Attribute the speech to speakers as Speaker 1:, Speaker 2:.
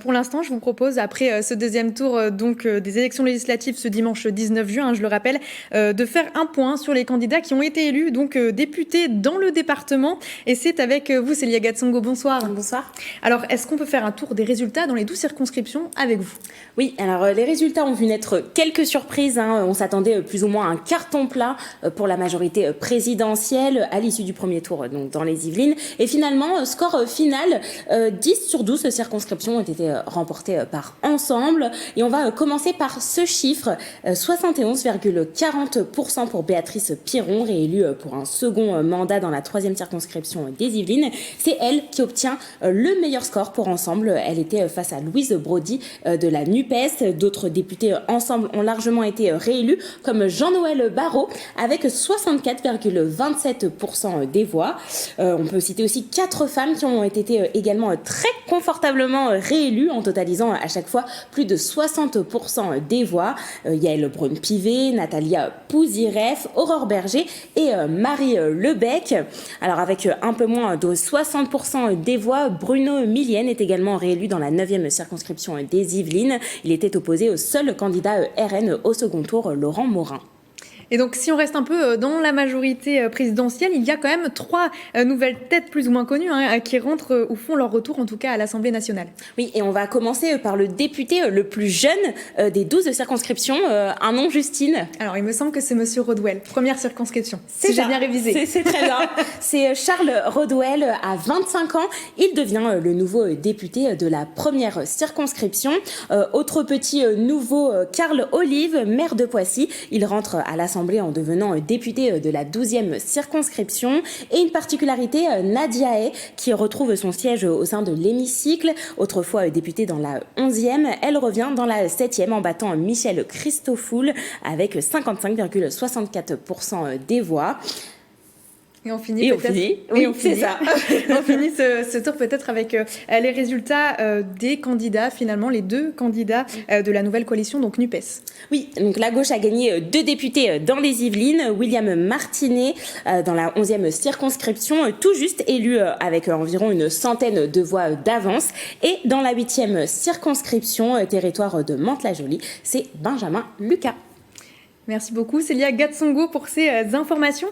Speaker 1: Pour l'instant, je vous propose, après ce deuxième tour des élections législatives ce dimanche 19 juin, je le rappelle, de faire un point sur les candidats qui ont été élus députés dans le département. Et c'est avec vous, Célia Gatsongo. Bonsoir.
Speaker 2: Bonsoir.
Speaker 1: Alors, est-ce qu'on peut faire un tour des résultats dans les 12 circonscriptions avec vous?
Speaker 2: Oui, alors les résultats ont vu naître quelques surprises. On s'attendait plus ou moins à un carton plat pour la majorité présidentielle à l'issue du premier tour donc dans les Yvelines. Et finalement, score final, 10 sur 12 circonscriptions ont été remportées par Ensemble. Et on va commencer par ce chiffre, 71,40% pour Béatrice Piron, réélue pour un second mandat dans la 3e circonscription des Yvelines. C'est elle qui obtient le meilleur score pour Ensemble. Elle était face à Louise Brody de la NUPES. D'autres députés Ensemble ont largement été réélus, comme Jean-Noël Barrot, avec 64,27% des voix. On peut citer aussi 4 femmes qui ont été également très confortablement réélues, en totalisant à chaque fois plus de 60% des voix. Yael Braun-Pivet, Natalia Pouziref, Aurore Berger et Marie Lebec. Alors avec un peu moins de 60% des voix, Bruno Millienne est également réélu dans la 9e circonscription des Yvelines. Il était opposé au seul candidat RN au second tour, Laurent Morin.
Speaker 1: Et donc, si on reste un peu dans la majorité présidentielle, il y a quand même 3 nouvelles têtes plus ou moins connues qui rentrent ou font leur retour, en tout cas, à l'Assemblée nationale.
Speaker 2: Oui, et on va commencer par le député le plus jeune des 12 circonscriptions, un nom, Justine.
Speaker 1: Alors, il me semble que c'est Monsieur Rodwell, première circonscription,
Speaker 2: si
Speaker 1: j'ai bien révisé.
Speaker 2: C'est très bien. C'est Charles Rodwell, à 25 ans. Il devient le nouveau député de la première circonscription. Autre petit nouveau, Karl Olive, maire de Poissy. Il rentre à l'Assemblée en devenant député de la 12e circonscription. Et une particularité, Nadia Hay, qui retrouve son siège au sein de l'hémicycle. Autrefois députée dans la 11e, elle revient dans la 7e en battant Michel Christofoul avec 55,64% des voix.
Speaker 1: Et on finit
Speaker 2: c'est ça.
Speaker 1: On finit ce tour peut-être avec les résultats des candidats, finalement, les 2 candidats de la nouvelle coalition, donc NUPES.
Speaker 2: Oui, donc la gauche a gagné 2 députés dans les Yvelines, William Martinet dans la 11e circonscription, tout juste élu avec environ une centaine de voix d'avance. Et dans la 8e circonscription, territoire de Mantes-la-Jolie, c'est Benjamin Lucas.
Speaker 1: Merci beaucoup, Célia Gatsongo, pour ces informations.